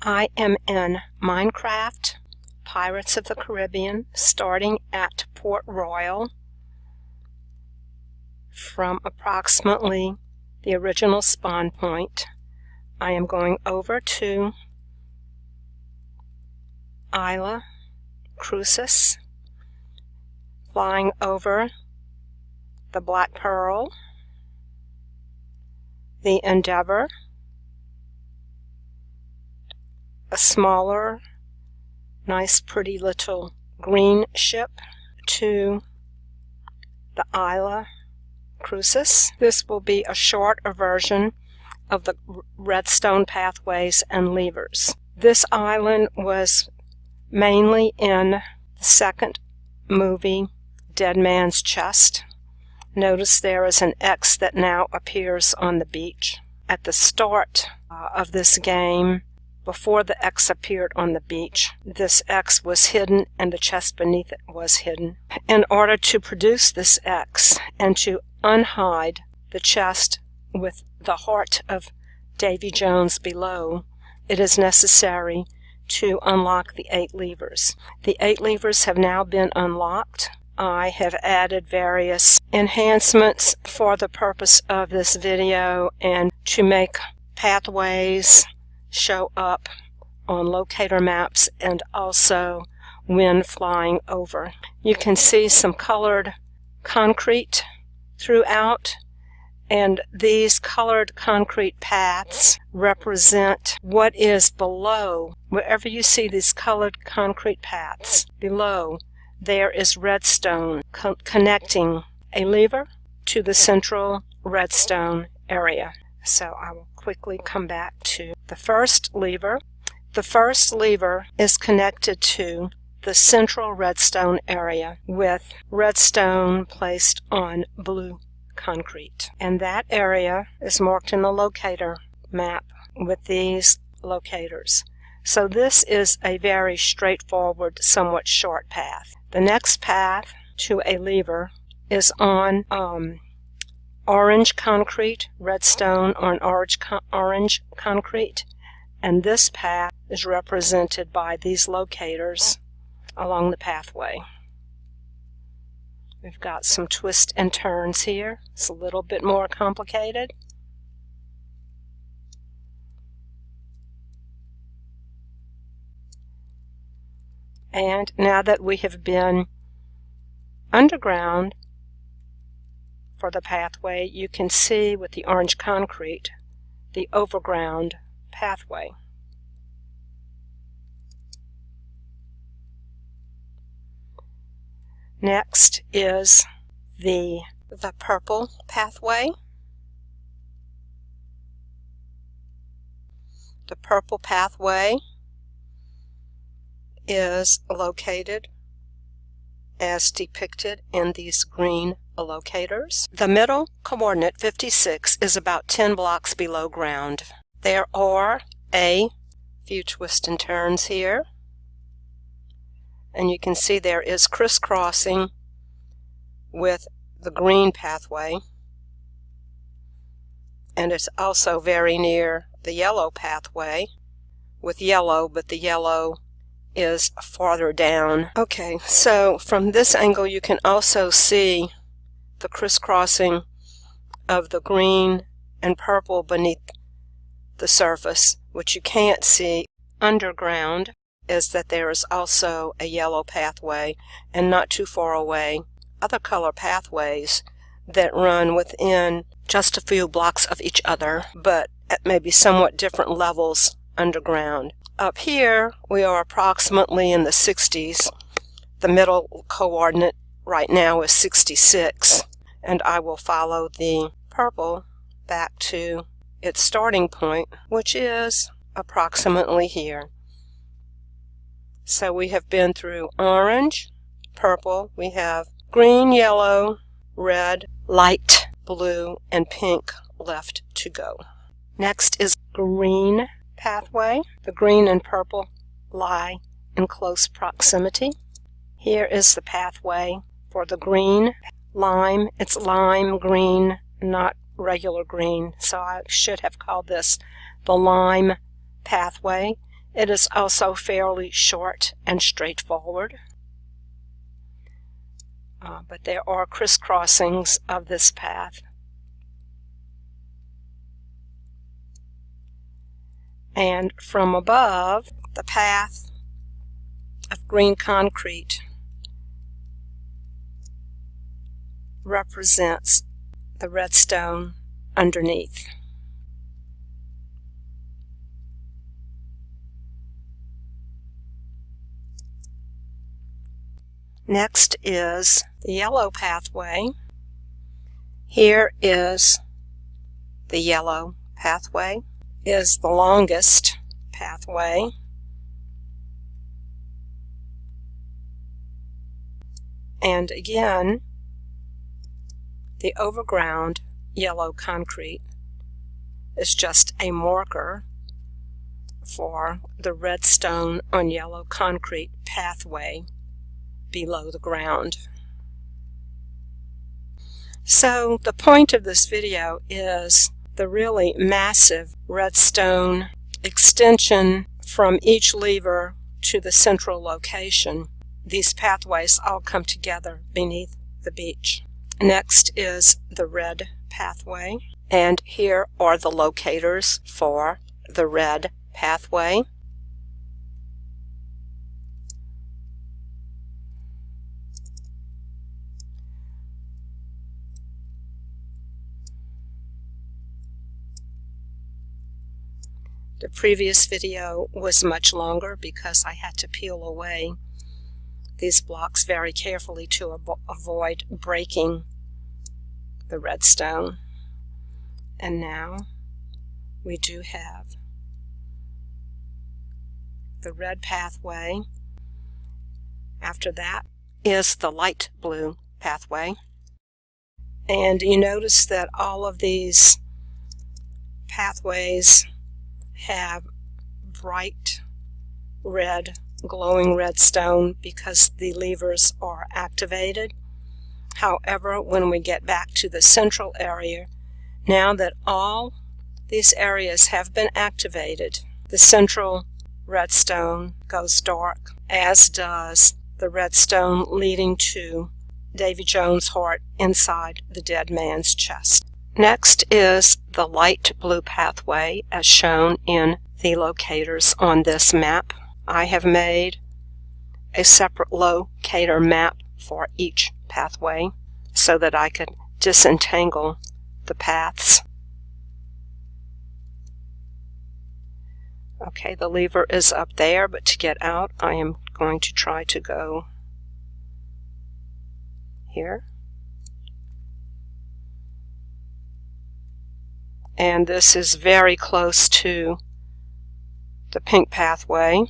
I am in Minecraft, Pirates of the Caribbean, starting at Port Royal from approximately the original spawn point. I am going over to Isla Crucis, flying over the Black Pearl, the Endeavor, a smaller, nice, pretty little green ship, to the Isla Crucis. This will be a shorter version of the redstone pathways and levers. This island was mainly in the second movie, Dead Man's Chest. Notice there is an X that now appears on the beach. At the start of this game, before the X appeared on the beach, this X was hidden and the chest beneath it was hidden. In order to produce this X and to unhide the chest with the heart of Davy Jones below, it is necessary to unlock the 8 levers. The 8 levers have now been unlocked. I have added various enhancements for the purpose of this video and to make pathways show up on locator maps and also when flying over. You can see some colored concrete throughout, and these colored concrete paths represent what is below. Wherever you see these colored concrete paths, below there is redstone connecting a lever to the central redstone area. So I will quickly come back to the first lever. The first lever is connected to the central redstone area with redstone placed on blue concrete. And that area is marked in the locator map with these locators. So this is a very straightforward, somewhat short path. The next path to a lever is on orange concrete, redstone on orange concrete, and this path is represented by these locators along the pathway. We've got some twists and turns here. It's a little bit more complicated. And now that we have been underground for the pathway, you can see with the orange concrete the overground pathway. Next is the purple pathway. The purple pathway is located as depicted in these green locators. The middle coordinate, 56, is about 10 blocks below ground. There are a few twists and turns here, and you can see there is crisscrossing with the green pathway, and it's also very near the yellow pathway with yellow, but the yellow is farther down. Okay, so from this angle you can also see the crisscrossing of the green and purple beneath the surface. What you can't see underground is that there is also a yellow pathway, and not too far away other color pathways that run within just a few blocks of each other, but at maybe somewhat different levels underground. Up here we are approximately in the 60s. The middle coordinate right now is 66, and I will follow the purple back to its starting point, which is approximately here. So we have been through orange, purple, we have green, yellow, red, light blue, and pink left to go. Next is green pathway. The green and purple lie in close proximity. Here is the pathway for the green. Lime, it's lime green, not regular green, so I should have called this the lime pathway. It is also fairly short and straightforward, but there are crisscrossings of this path. And from above, the path of green concrete represents the red stone underneath. Next is the yellow pathway. Here is the yellow pathway, is the longest pathway. And again, the overground yellow concrete is just a marker for the red stone on yellow concrete pathway below the ground. So the point of this video is the really massive red stone extension from each lever to the central location. These pathways all come together beneath the beach. Next is the red pathway, and here are the locators for the red pathway. The previous video was much longer because I had to peel away these blocks very carefully to avoid breaking the red stone. And now we do have the red pathway. After that is the light blue pathway. And you notice that all of these pathways have bright red, glowing red stone because the levers are activated. However, when we get back to the central area, now that all these areas have been activated, the central red stone goes dark, as does the red stone leading to Davy Jones' heart inside the dead man's chest. Next is the light blue pathway as shown in the locators on this map. I have made a separate locator map for each pathway so that I could disentangle the paths. Okay, the lever is up there, but to get out I am going to try to go here. And this is very close to the pink pathway.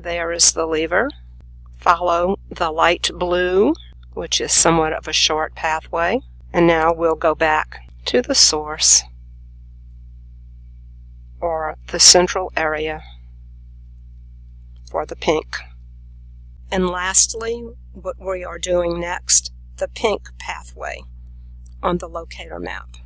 There is the lever. Follow the light blue, which is somewhat of a short pathway. And now we'll go back to the source, or the central area, for the pink. And lastly, what we are doing next, the pink pathway on the locator map.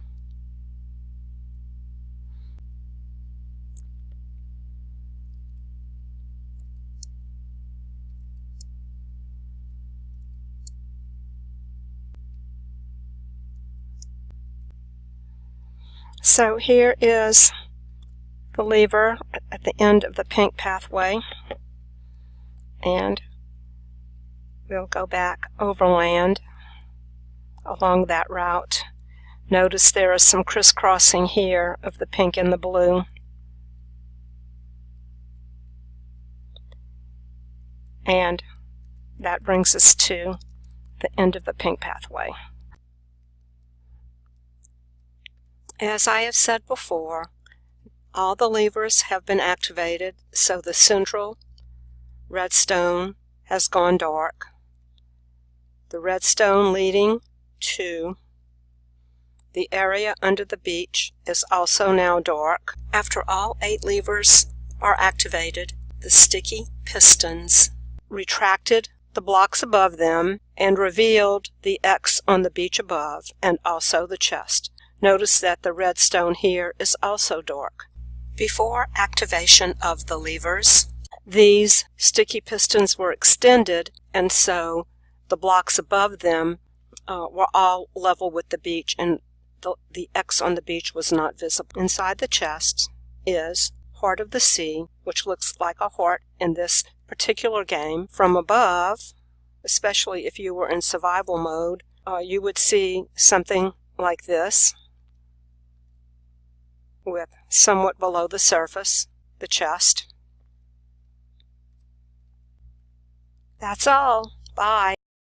So here is the lever at the end of the pink pathway, and we'll go back overland along that route. Notice there is some crisscrossing here of the pink and the blue. And that brings us to the end of the pink pathway. As I have said before, all the levers have been activated, so the central red stone has gone dark. The red stone leading to the area under the beach is also now dark. After all 8 levers are activated, the sticky pistons retracted the blocks above them and revealed the X on the beach above and also the chest. Notice that the red stone here is also dark. Before activation of the levers, these sticky pistons were extended, and so the blocks above them were all level with the beach, and the X on the beach was not visible. Inside the chest is Heart of the Sea, which looks like a heart in this particular game. From above, especially if you were in survival mode, you would see something like this, with somewhat below the surface, the chest. That's all. Bye.